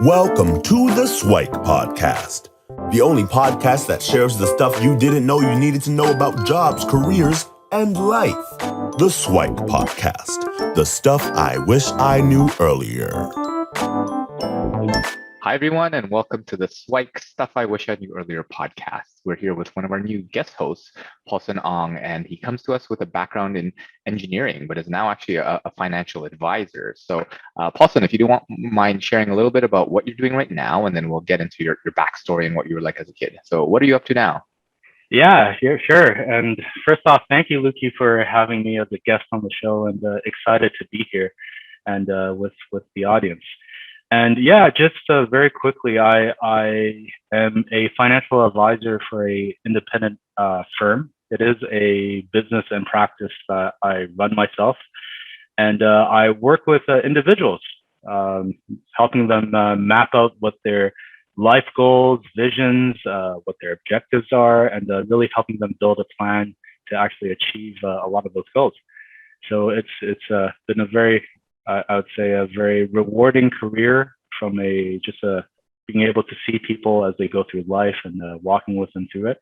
Welcome to the SWIKE podcast, the only podcast that shares the stuff you didn't know you needed to know about jobs, careers, and life. The SWIKE podcast, the stuff I wish I knew earlier. Hi, everyone, and welcome to the SWIKE Stuff I Wish I Knew Earlier podcast. We're here with one of our new guest hosts, Paulson Ong, and he comes to us with a background in engineering, but is now actually a financial advisor. So, Paulson, if you don't mind sharing a little bit about what you're doing right now, and then we'll get into your backstory and what you were like as a kid. So, what are you up to now? Yeah, sure. And first off, thank you, Luki, for having me as a guest on the show, and excited to be here and with the audience. And yeah, just very quickly, I am a financial advisor for a independent firm. It is a business and practice that I run myself, and I work with individuals, helping them map out what their life goals, visions, what their objectives are, and really helping them build a plan to actually achieve a lot of those goals. So it's been a very, I would say, a very rewarding career from being able to see people as they go through life and walking with them through it.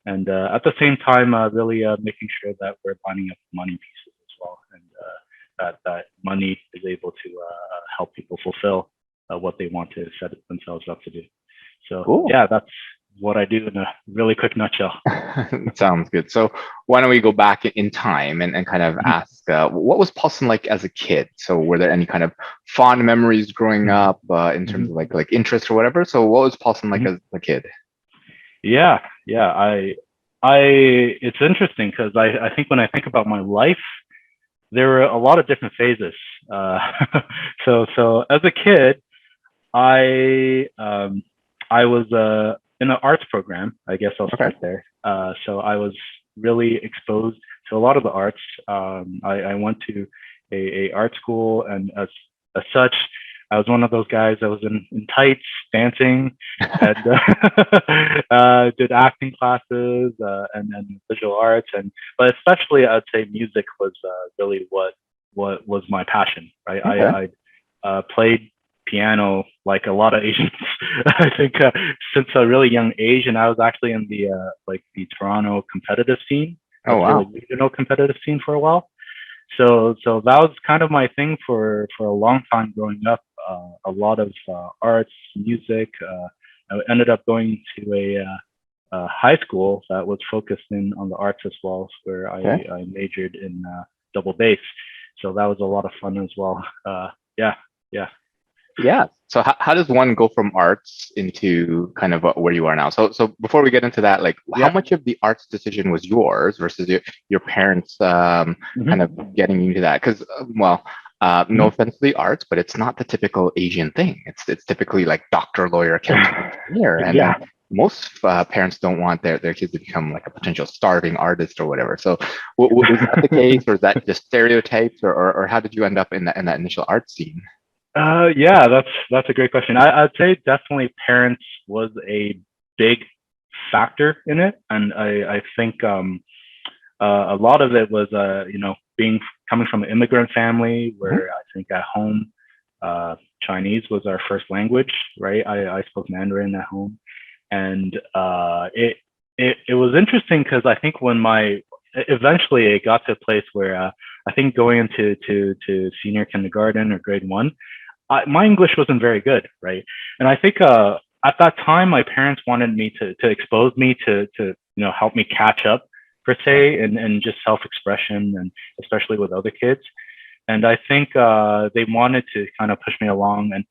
And at the same time, really making sure that we're lining up money pieces as well, and that money is able to help people fulfill what they want to set themselves up to do. So cool. Yeah, that's what I do in a really quick nutshell. Sounds good. So why don't we go back in time and kind of ask, what was Paulson like as a kid? So were there any kind of fond memories growing up in terms of like interest or whatever? So what was Paulson like as a kid? Yeah. It's interesting because I think when I think about my life, there were a lot of different phases. So as a kid, I was in an arts program. I guess I'll start there. So I was really exposed to a lot of the arts. I went to a art school, and as such, I was one of those guys that was in tights, dancing, and did acting classes and visual arts, but especially I'd say music was really what was my passion. Right, okay. I played piano like a lot of Asians. I think since a really young age, and I was actually in the Toronto competitive scene. Oh wow! The regional competitive scene for a while. So that was kind of my thing for a long time growing up. A lot of arts, music. I ended up going to a high school that was focused on the arts as well, where I majored in double bass. So that was a lot of fun as well. Yeah. So how does one go from arts into kind of where you are now? So before we get into that, like how much of the arts decision was yours versus your parents kind of getting you into that? Because no offense to the arts, but it's not the typical Asian thing. It's typically like doctor, lawyer, accountant, engineer, and most parents don't want their kids to become like a potential starving artist or whatever. So was that the case, or is that just stereotypes, or how did you end up in that initial art scene? That's a great question. I'd say definitely parents was a big factor in it, and I think a lot of it was coming from an immigrant family where I think at home Chinese was our first language, right? I spoke Mandarin at home, and it was interesting because I think eventually it got to a place where I think going into senior kindergarten or grade 1, my English wasn't very good, right? And I think at that time, my parents wanted me to expose me to help me catch up per se, and just self-expression, and especially with other kids. And I think they wanted to kind of push me along, and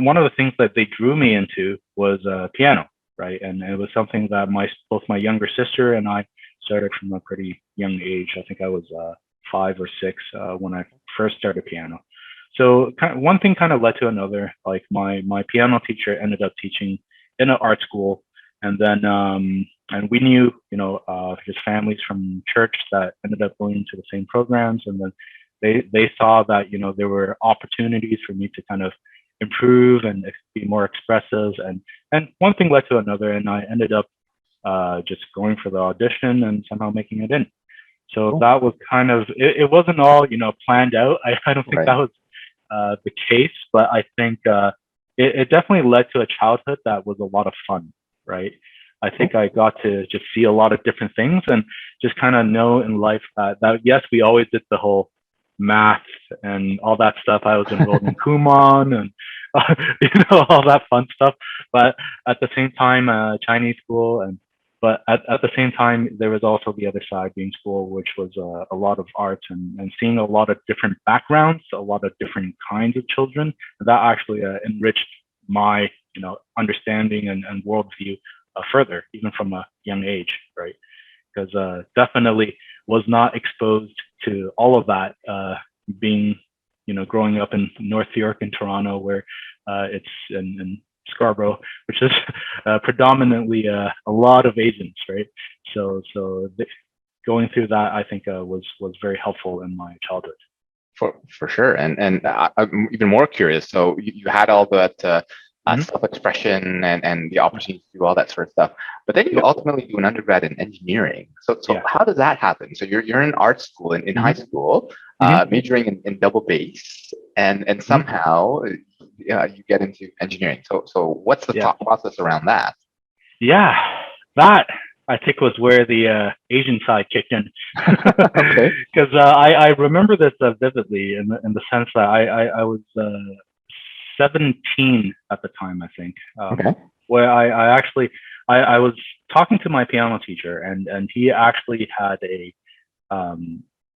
one of the things that they drew me into was piano, right? And it was something that both my younger sister and I started from a pretty young age. I think I was 5 or 6 when I first started piano. So one thing kind of led to another. Like my piano teacher ended up teaching in an art school, and then and we knew his families from church that ended up going into the same programs, and then they saw that there were opportunities for me to kind of improve and be more expressive, and one thing led to another, and I ended up just going for the audition and somehow making it in. So that was kind of it wasn't all planned out. I don't think that was the case, but I think it definitely led to a childhood that was a lot of fun, right? I think I got to just see a lot of different things and just kind of know in life that yes, we always did the whole math and all that stuff. I was enrolled in Kumon and all that fun stuff. But at the same time, Chinese school, but at the same time, there was also the other side being school, which was a lot of arts and seeing a lot of different backgrounds, a lot of different kinds of children. That actually enriched my understanding and worldview further, even from a young age, right? Because definitely was not exposed to all of that being, growing up in North York and Toronto, where it's in Scarborough, which is predominantly a lot of Asians, right? So going through that, I think was very helpful in my childhood. For sure, and I'm even more curious. So you had all that self-expression and the opportunity to do all that sort of stuff, but then you ultimately do an undergrad in engineering. So how does that happen? So you're in art school in high school, majoring in double bass, and somehow you get into engineering. So what's the thought process around that? Yeah, that I think was where the Asian side kicked in. Okay. Because I remember this vividly in the sense that I was 17 at the time, I think, where I actually I was talking to my piano teacher, and he actually had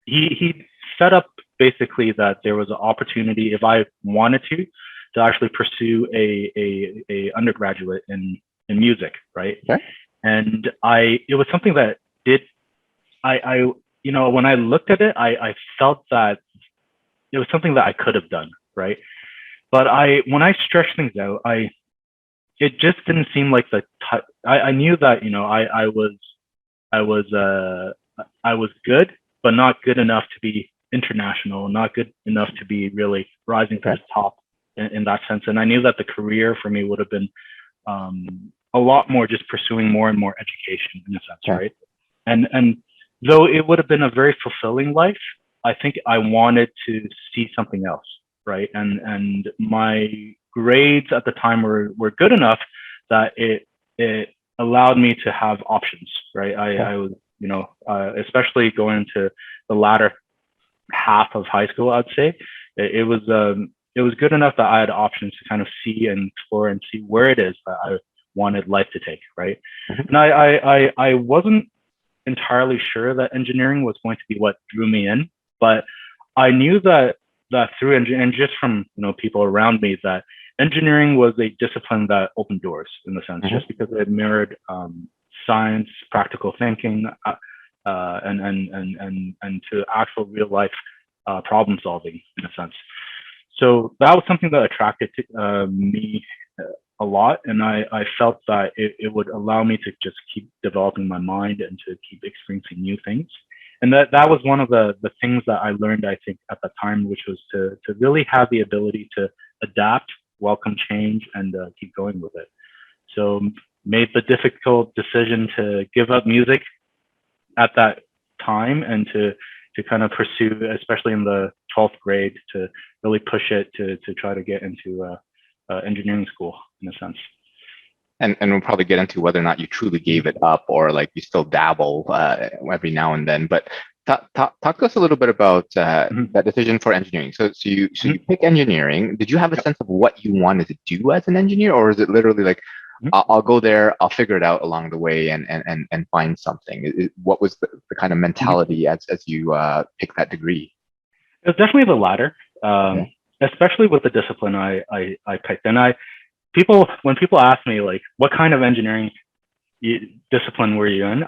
he set up basically that there was an opportunity if I wanted to actually pursue a undergraduate in music, right? Okay. And it was something that I when I looked at it, I felt that it was something that I could have done, right? But when I stretched things out, it just didn't seem like I knew that I was good, but not good enough to be international, not good enough to be really rising to the top in that sense. And I knew that the career for me would have been a lot more just pursuing more and more education in a sense, right? And though it would have been a very fulfilling life, I think I wanted to see something else, right? And my grades at the time were good enough that it allowed me to have options, right? I was, especially going into the latter half of high school, I'd say it was good enough that I had options to kind of see and explore and see where it is that I wanted life to take, right? And I wasn't entirely sure that engineering was going to be what drew me in, but I knew that through and just from people around me that engineering was a discipline that opened doors in the sense just because it mirrored science, practical thinking, and to actual real life problem solving in a sense. So that was something that attracted me a lot, and I felt that it would allow me to just keep developing my mind and to keep experiencing new things. And that was one of the things that I learned, I think, at the time, which was to really have the ability to adapt, welcome change, and keep going with it. So made the difficult decision to give up music at that time and to kind of pursue, especially in the 12th grade, to really push it to try to get into engineering school in a sense. And we'll probably get into whether or not you truly gave it up or like you still dabble every now and then. But talk to us a little bit about that decision for engineering. So you pick engineering. Did you have a sense of what you wanted to do as an engineer, or is it literally like I'll go there, I'll figure it out along the way and find something? What was the kind of mentality as you picked that degree? It was definitely the latter, especially with the discipline I picked. And when people ask me like, what kind of engineering discipline were you in?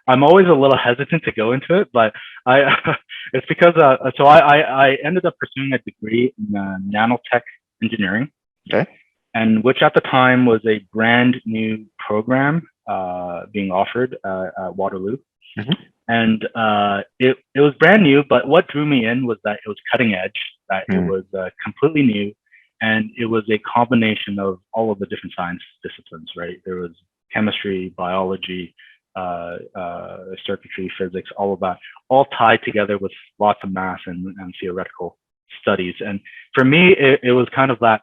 I'm always a little hesitant to go into it, but it's because I ended up pursuing a degree in nanotech engineering. Okay. And which at the time was a brand new program being offered at Waterloo. And it was brand new, but what drew me in was that it was cutting edge, that it was completely new, and it was a combination of all of the different science disciplines, right? There was chemistry, biology, circuitry, physics, all of that, all tied together with lots of math and theoretical studies. And for me, it was kind of that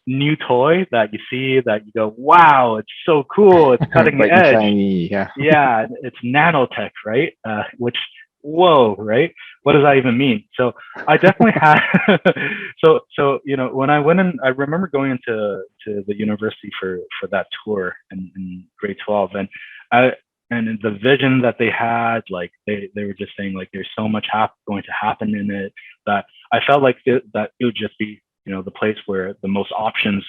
new toy that you see that you go, wow, it's so cool, it's cutting Bright and edge. shiny, yeah. Yeah, it's nanotech, right? Which, whoa, right? What does that even mean? So I definitely had, so when I went in, I remember going into the university for that tour in grade 12, and the vision that they had, like they were just saying, like, there's so much going to happen in it, that I felt like that it would just be, the place where the most options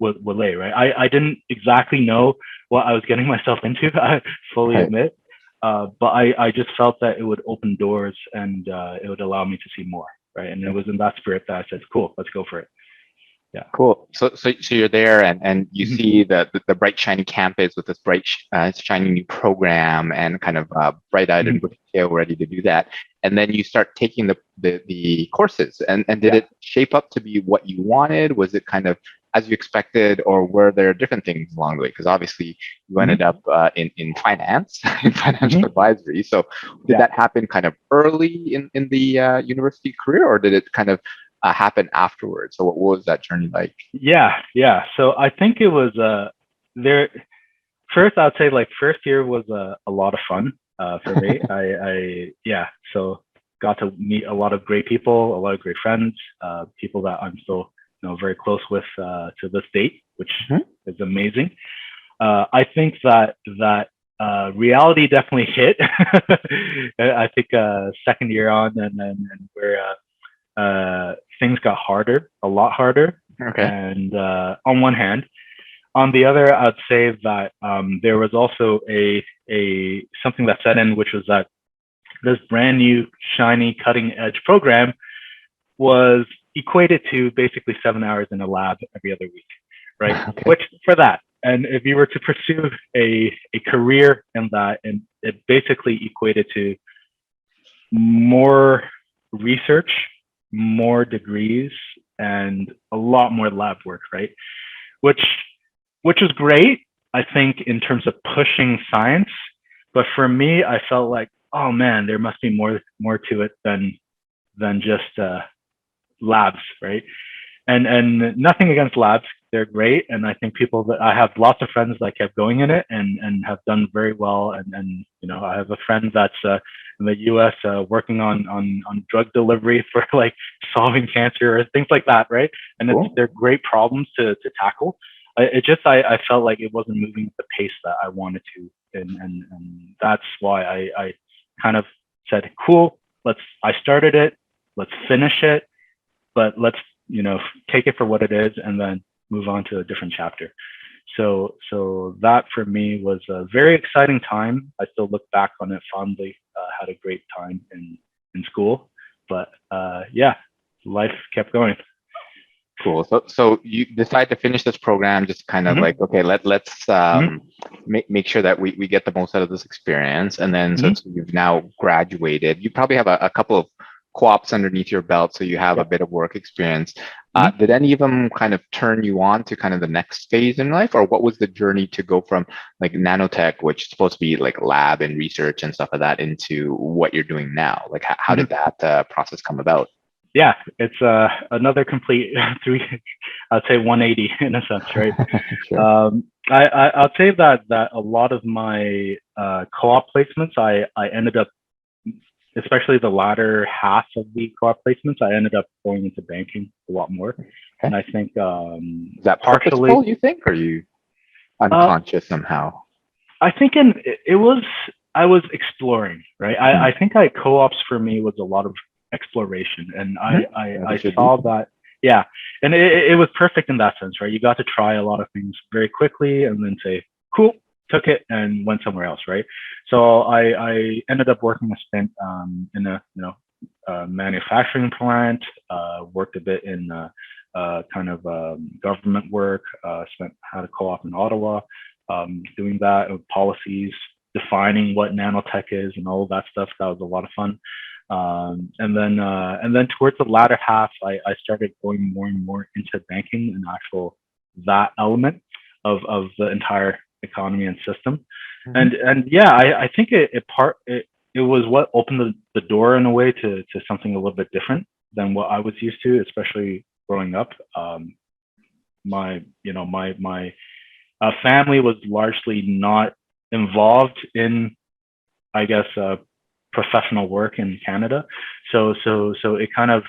would lay, right? I didn't exactly know what I was getting myself into, I fully admit. But I just felt that it would open doors, and it would allow me to see more, right? And it was in that spirit that I said, cool, let's go for it. Yeah. Cool. So you're there, and you see the bright shiny campus with this bright shiny new program, and kind of bright-eyed and tail ready to do that. And then you start taking the courses, and did it shape up to be what you wanted? Was it kind of as you expected, or were there different things along the way? Because obviously you ended up in finance, in financial advisory. So did that happen kind of early in the university career, or did it kind of happen afterwards? So what was that journey like? Yeah. So I think it was there. First, I'd say like first year was a lot of fun for me. So got to meet a lot of great people, a lot of great friends, people that I'm still very close with to this date, which is amazing. I think that reality definitely hit. I think second year on, and where things got harder, a lot harder. Okay. And on one hand, on the other, I'd say that there was also a something that set in, which was that this brand new, shiny, cutting edge program was equated to basically 7 hours in a lab every other week, right? Okay. Which for that, and if you were to pursue a career in that, and it basically equated to more research, more degrees, and a lot more lab work, right? Which is great, I think, in terms of pushing science. But for me, I felt like, oh man, there must be more to it than just labs, right? And nothing against labs, they're great, and I think people that I have lots of friends that kept going in it and have done very well, and I have a friend that's in the U.S. Working on drug delivery for like solving cancer or things like that, right? And Cool. they're great problems to tackle. I felt like it wasn't moving at the pace that I wanted to, and that's why I kind of said, cool, I started it, let's finish it, but let's take it for what it is, and then move on to a different chapter. So that for me was a very exciting time. I still look back on it fondly. Had a great time in school, but life kept going. Cool. So you decide to finish this program, just kind of like, okay, let's make sure that we get the most out of this experience. And then so you've now graduated. You probably have a couple of co-ops underneath your belt, so you have a bit of work experience. Did any of them kind of turn you on to kind of the next phase in life, or what was the journey to go from like nanotech, which is supposed to be like lab and research and stuff like that, into what you're doing now? Like how did that process come about? Yeah, it's another complete I'd say 180 in a sense, right? Sure. I'd say that a lot of my co-op placements, I ended up, especially the latter half of the co-op placements, I ended up going into banking a lot more. Okay. And I think is that partially purposeful, you think, or are you unconscious somehow? I think I was exploring, right? I think co-ops for me was a lot of exploration, and I saw that, and it was perfect in that sense, right? You got to try a lot of things very quickly and then say, cool, took it and went somewhere else, right? So I ended up working a stint in a manufacturing plant, worked a bit in kind of government work, had a co-op in Ottawa, doing that with policies, defining what nanotech is and all of that stuff. That was a lot of fun. And then towards the latter half, I started going more and more into banking and that element of the entire economy and system. And I think it it was what opened the door in a way to something a little bit different than what I was used to, especially growing up. My family was largely not involved in, I guess, professional work in Canada. So it kind of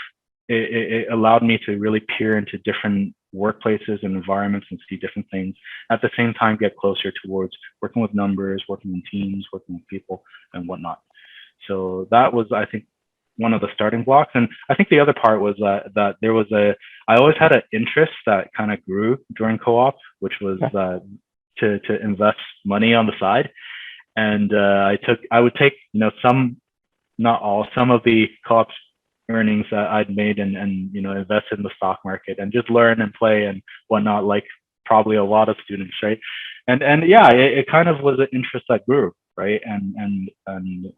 it allowed me to really peer into different workplaces and environments and see different things. At the same time, get closer towards working with numbers, working in teams, working with people, and whatnot. So that was, I think, one of the starting blocks. And I think the other part was that there was I always had an interest that kind of grew during co-op, which was to invest money on the side. And I would take, some, not all, some of the co-op's earnings that I'd made and invest in the stock market and just learn and play and whatnot, like probably a lot of students, right? And yeah, it kind of was an interest that grew, right? And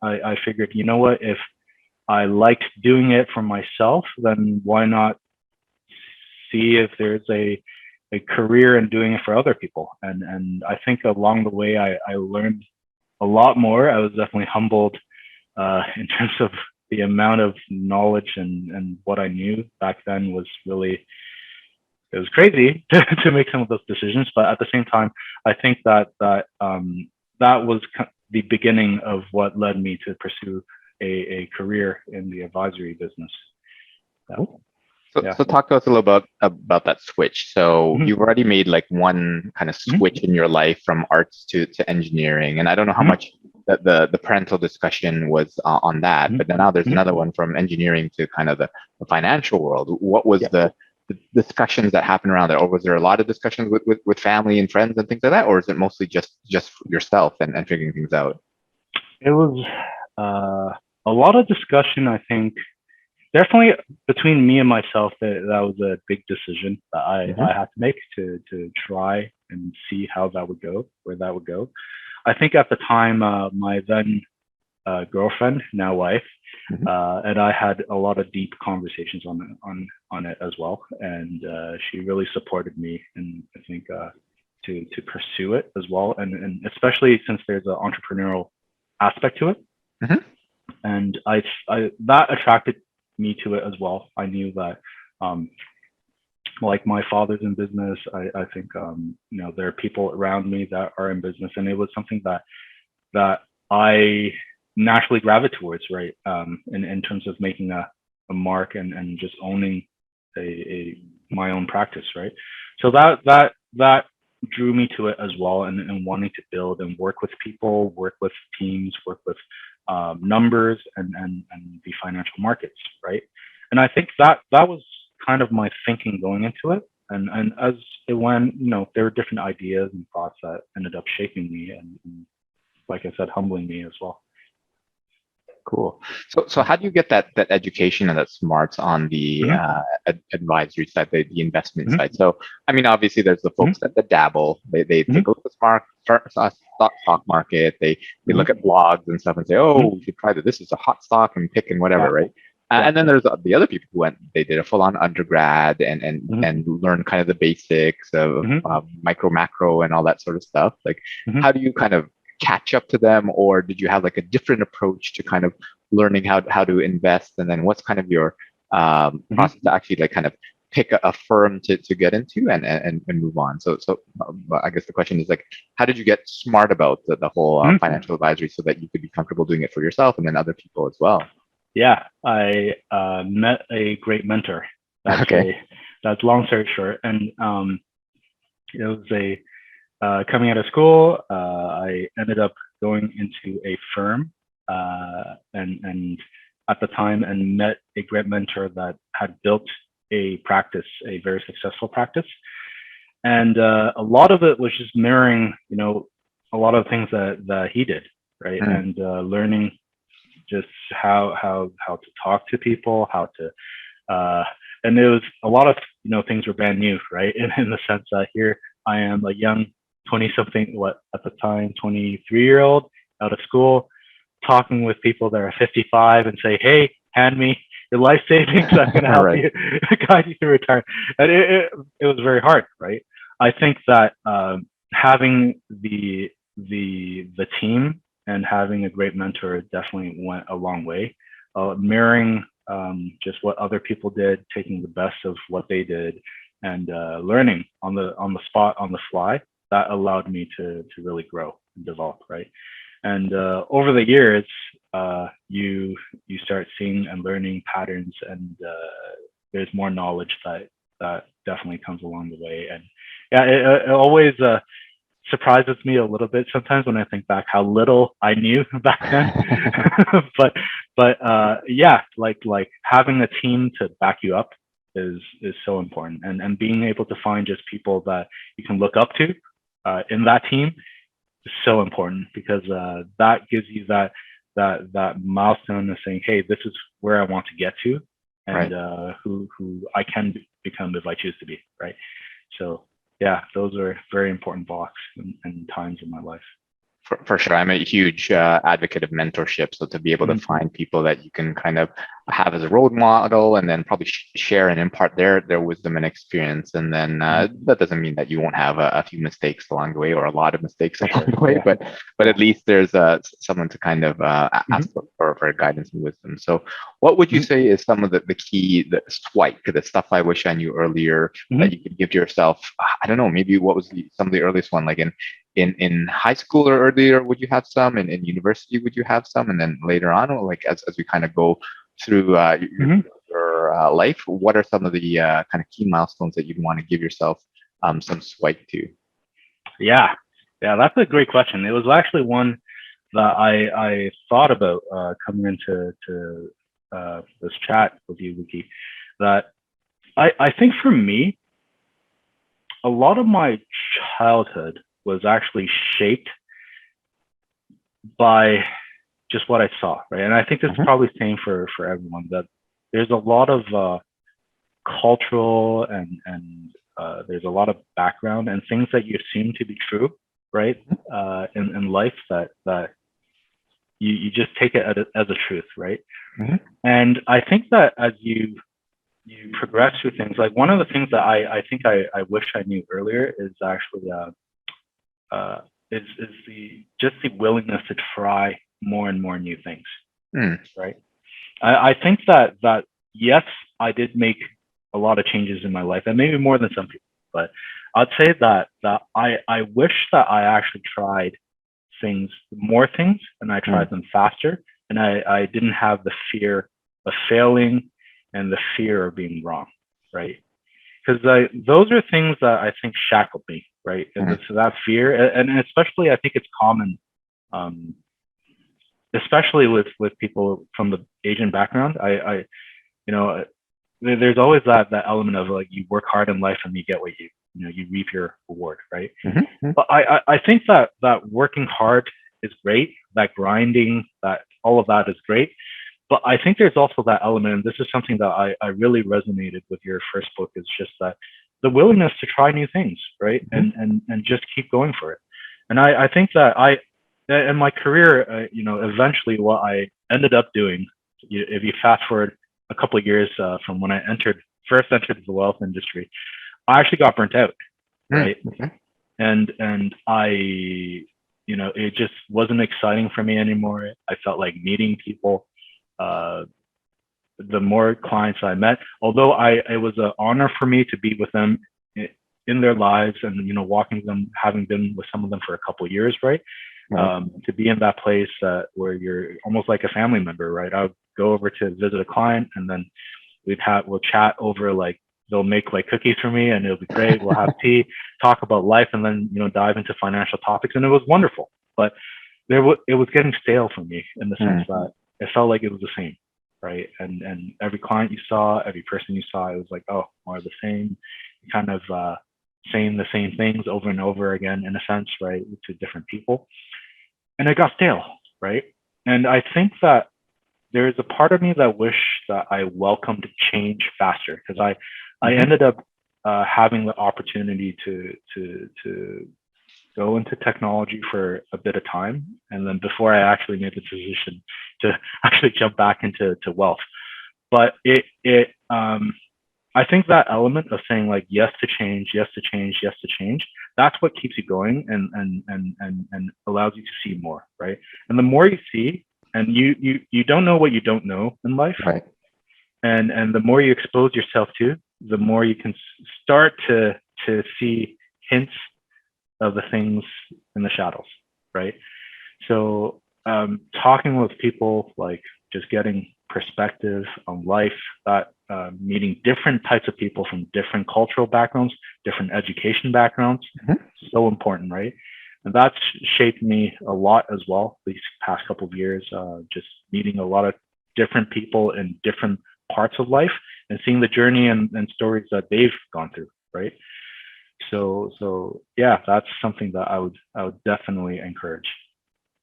I figured, you know what, if I liked doing it for myself, then why not see if there's a career in doing it for other people? And I think along the way, I learned a lot more. I was definitely humbled in terms of the amount of knowledge and what I knew back then was really, it was crazy to make some of those decisions. But at the same time, I think that was the beginning of what led me to pursue a career in the advisory business. So talk to us a little about that switch. So you've already made like one kind of switch in your life from arts to engineering, and I don't know how much the parental discussion was on that, but now there's another one from engineering to kind of the financial world. What was the discussions that happened around there, or was there a lot of discussions with family and friends and things like that, or is it mostly just yourself and figuring things out? It was a lot of discussion, I think. Definitely between me and myself, that was a big decision that I had to make to try and see how that would go, where that would go. I think at the time, my then girlfriend, now wife, and I had a lot of deep conversations on it as well, and she really supported me, and I think to pursue it as well, and especially since there's an entrepreneurial aspect to it, and I that attracted me to it as well. I knew that, like my father's in business. I think there are people around me that are in business, and it was something that I naturally gravitate towards, right? In terms of making a mark and just owning my own practice, right? So that drew me to it as well, and wanting to build and work with people, work with teams, work with numbers and the financial markets, right? And I think that was kind of my thinking going into it. And as it went, there were different ideas and thoughts that ended up shaping me and like I said, humbling me as well. Cool. So how do you get that education and that smarts on the advisory side, the investment side? So I mean, obviously there's the folks that dabble. They take a look at the stock market. They look at blogs and stuff and say, oh, we should try that. This is a hot stock and pick and whatever, right? And then there's the other people who they did a full-on undergrad and learned kind of the basics of micro, macro, and all that sort of stuff. Like, how do you kind of catch up to them, or did you have like a different approach to kind of learning how to invest? And then what's kind of your process to actually like kind of pick a firm to get into and move on? So I guess the question is like, how did you get smart about the whole financial advisory so that you could be comfortable doing it for yourself and then other people as well? Yeah, I met a great mentor. That's long story short. And it was coming out of school, I ended up going into a firm and at the time, and met a great mentor that had built a practice, a very successful practice. And a lot of it was just mirroring, a lot of things that he did, right? And learning just how to talk to people, how to, and there was a lot of, things were brand new, right? In the sense that here I am, a young 20-something, at the time, 23-year-old out of school, talking with people that are 55 and say, hey, hand me your life savings. I'm going to help you guide you through retirement. And it was very hard, right? I think that having the team and having a great mentor definitely went a long way. Mirroring just what other people did, taking the best of what they did, and learning on the spot, on the fly, that allowed me to really grow and develop, right? And over the years, you start seeing and learning patterns, and there's more knowledge that definitely comes along the way. And yeah, it always surprises me a little bit sometimes when I think back how little I knew back then. but yeah, like having a team to back you up is so important, and being able to find just people that you can look up to in that team is so important, because that gives you that milestone of saying, hey, this is where I want to get to, and who I can become if I choose to be, right? So yeah, those are very important blocks and times in my life. For sure. I'm a huge advocate of mentorship. So to be able to find people that you can kind of have as a role model, and then probably share and impart their wisdom and experience. And then that doesn't mean that you won't have a few mistakes along the way, or a lot of mistakes along the way, but at least there's someone to kind of ask for guidance and wisdom. So what would you say is some of the key, the SWIKE, the stuff I wish I knew earlier, that you could give to yourself? I don't know, maybe what was some of the earliest one, like in high school or earlier, would you have some? And in university, would you have some? And then later on, or like as we kind of go through your life, what are some of the kind of key milestones that you'd want to give yourself some SWIKE to? Yeah, that's a great question. It was actually one that I thought about coming into this chat with you, Luki. That I think for me, a lot of my childhood was actually shaped by just what I saw, right? And I think this is probably the same for everyone, that there's a lot of cultural and there's a lot of background and things that you assume to be true, right? In life that you just take it as a truth, right? And I think that as you progress through things, like one of the things that I think I wish I knew earlier is actually is the willingness to try more and more new things, right? I think that yes, I did make a lot of changes in my life, and maybe more than some people, but I'd say that I wish that I actually tried more things, and I tried them faster, and I didn't have the fear of failing and the fear of being wrong, right? Because those are things that I think shackled me, right? And so that fear, and especially I think it's common, especially with people from the Asian background. I there's always that element of like, you work hard in life and you get what you reap your reward, right? But I think that working hard is great, that grinding, that all of that is great. But I think there's also that element, and this is something that I really resonated with your first book, is just that the willingness to try new things, right? And just keep going for it. And I think that in my career, eventually what I ended up doing, if you fast forward a couple of years from when I first entered the wealth industry, I actually got burnt out, right? And I, it just wasn't exciting for me anymore. I felt like meeting people. The more clients I met, although it was an honor for me to be with them in their lives, and walking them, having been with some of them for a couple of years, right? To be in that place where you're almost like a family member, right? I would go over to visit a client, and then we'll chat over, like, they'll make like cookies for me, and it'll be great. We'll have tea, talk about life, and then dive into financial topics, and it was wonderful. But it was getting stale for me, in the sense that it felt like it was the same, right? And every client you saw, every person you saw, it was like, oh, more of the same, kind of saying the same things over and over again, in a sense, right, to different people. And it got stale, right? And I think that there's a part of me that wish that I welcomed change faster, because I ended up having the opportunity to go into technology for a bit of time, and then before I actually made the decision to actually jump back into wealth. But I think that element of saying like yes to change, yes to change, yes to change, that's what keeps you going and allows you to see more, right? And the more you see, and you don't know what you don't know in life, Right. and the more you expose yourself to, the more you can start to see hints of the things in the shadows, right? So talking with people, like just getting perspective on life, that meeting different types of people from different cultural backgrounds, different education backgrounds, so important, right? And that's shaped me a lot as well these past couple of years, just meeting a lot of different people in different parts of life and seeing the journey and stories that they've gone through, right? So yeah, that's something that I would definitely encourage.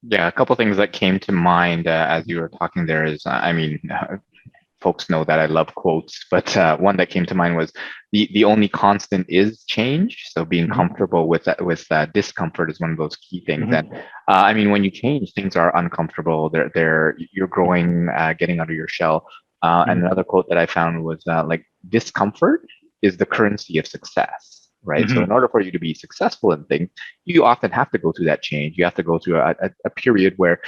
Yeah, a couple things that came to mind as you were talking there is, I mean, folks know that I love quotes, but one that came to mind was the only constant is change. So being comfortable with that, with discomfort is one of those key things. And I mean, when you change, things are uncomfortable. You're growing, getting out of your shell. And another quote that I found was like, discomfort is the currency of success. Right. So in order for you to be successful in things, you often have to go through that change. You have to go through a period where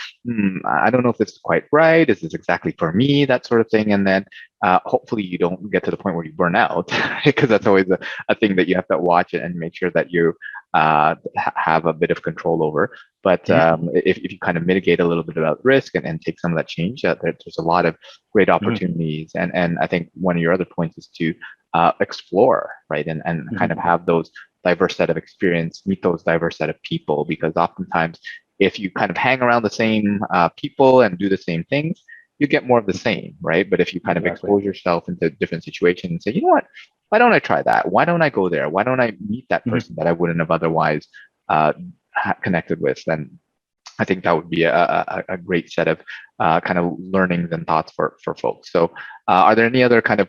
I don't know if this is quite right. Is this exactly for me? That sort of thing. And then hopefully you don't get to the point where you burn out, because that's always a thing that you have to watch and make sure that you have a bit of control over. But if you kind of mitigate a little bit about risk and take some of that change, there's a lot of great opportunities. And I think one of your other points is to explore, right? And kind of have those diverse set of experience, meet those diverse set of people, because oftentimes if you kind of hang around the same people and do the same things, you get more of the same, right? But if you kind of expose yourself into different situations and say, you know what, why don't I try that? Why don't I go there? Why don't I meet that person that I wouldn't have otherwise connected with? Then I think that would be a great set of kind of learnings and thoughts for folks. So are there any other kind of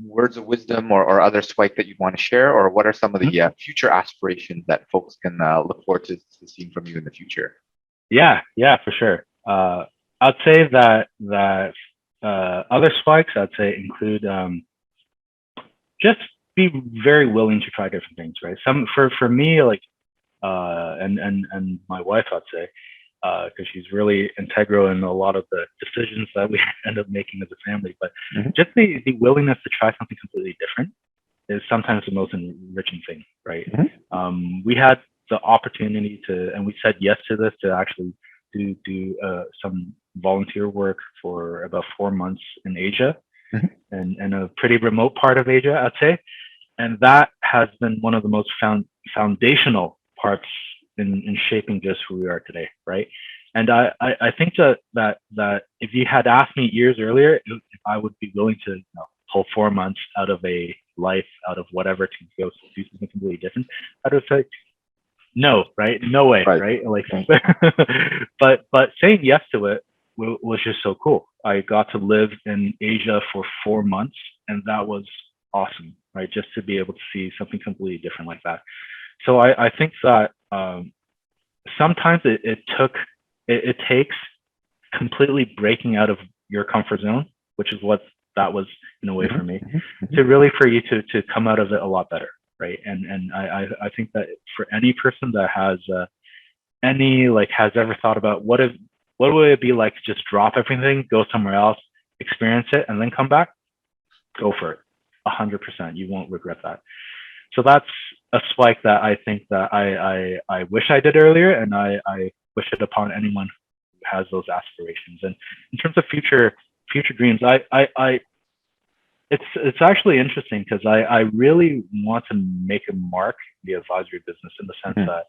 words of wisdom or other SIWIKE that you'd want to share, or what are some of the future aspirations that folks can look forward to seeing from you in the future? Yeah, for sure. I'd say that other SIWIKEs I'd say include just be very willing to try different things, right? Some for me, like and my wife, I'd say, because she's really integral in a lot of the decisions that we end up making as a family. But just the willingness to try something completely different is sometimes the most enriching thing, right? We had the opportunity to, and we said yes to this, to actually do some volunteer work for about 4 months in Asia, and a pretty remote part of Asia, I'd say. And that has been one of the most foundational parts in shaping just who we are today, right? And I think that if you had asked me years earlier if I would be willing to pull 4 months out of a life, out of whatever, to go do something completely different, I'd have said no, right? No way, right? Like, but saying yes to it was just so cool. I got to live in Asia for 4 months, and that was awesome, right? Just to be able to see something completely different like that. So I think that sometimes it takes completely breaking out of your comfort zone, which is what that was in a way for me, to really for you to come out of it a lot better, right? And I think that for any person that has has ever thought about what would it be like to just drop everything, go somewhere else, experience it, and then come back, go for it, 100%. You won't regret that. So that's a SIWIKE that I think that I wish I did earlier, and I wish it upon anyone who has those aspirations. And in terms of future dreams, it's actually interesting because I really want to make a mark in the advisory business, in the sense that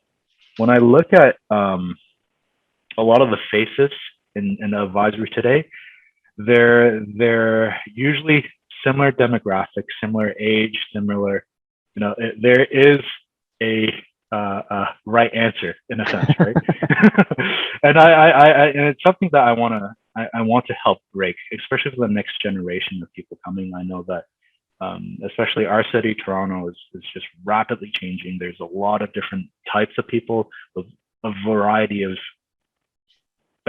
when I look at a lot of the faces in advisory today, they're usually similar demographics, similar age, similar. There is a right answer in a sense, right? And and it's something that I want to help break, especially for the next generation of people coming. I know that especially our city, Toronto, is just rapidly changing. There's a lot of different types of people with a variety of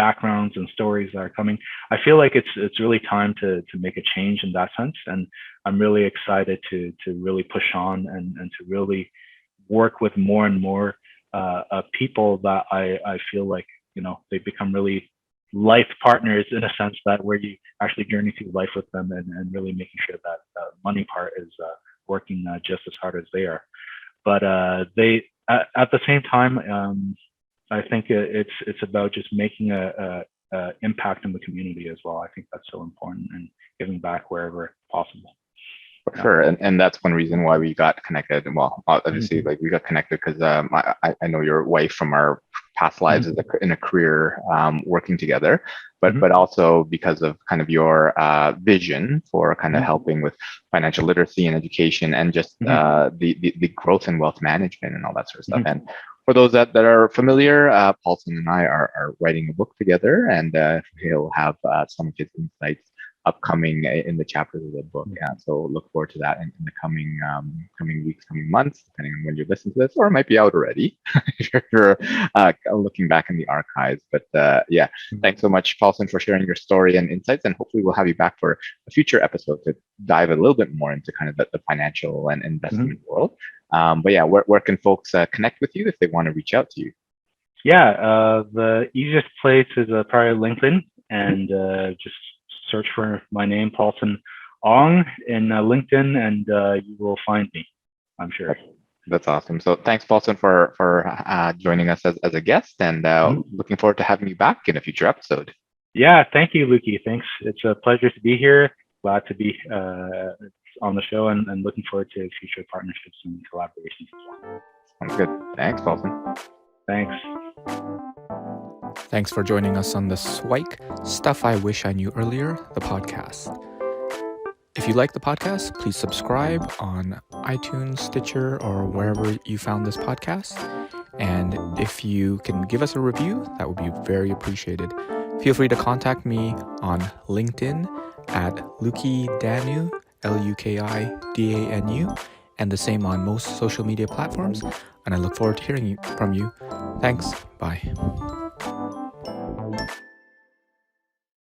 backgrounds and stories that are coming. I feel like it's really time to make a change in that sense, and I'm really excited to really push on and to really work with more and more people that I feel like, you know, they become really life partners in a sense, that where you actually journey through life with them, and really making sure that money part is working just as hard as they are. But they at the same time, I think it's about just making a impact in the community as well. I think that's so important, and giving back wherever possible. For sure, and that's one reason why we got connected. Well, obviously, like we got connected because I know your wife from our past lives in a career working together, but also because of kind of your vision for kind of helping with financial literacy and education, and just the growth and wealth management and all that sort of stuff. And for those that are familiar, Paulson and I are writing a book together, and he'll have some of his insights upcoming in the chapters of the book. Yeah, so look forward to that in the coming weeks, coming months, depending on when you listen to this, or it might be out already if you're looking back in the archives. But yeah, thanks so much, Paulson, for sharing your story and insights, and hopefully we'll have you back for a future episode to dive a little bit more into kind of the financial and investment world. But yeah, where can folks connect with you if they want to reach out to you? Yeah, the easiest place is probably LinkedIn, and just search for my name, Paulson Ong, in LinkedIn, and you will find me, I'm sure. That's awesome. So thanks, Paulson, for joining us as a guest, and looking forward to having you back in a future episode. Yeah, thank you, Luki. Thanks. It's a pleasure to be here. Glad to be on the show, and looking forward to future partnerships and collaborations as well. Sounds good. Thanks, Paulson. Thanks. Thanks for joining us on the SIWIKE Stuff I Wish I Knew Earlier, the podcast. If you like the podcast, please subscribe on iTunes, Stitcher, or wherever you found this podcast. And if you can give us a review, that would be very appreciated. Feel free to contact me on LinkedIn at Lukidanu, Lukidanu, and the same on most social media platforms. And I look forward to hearing from you. Thanks. Bye.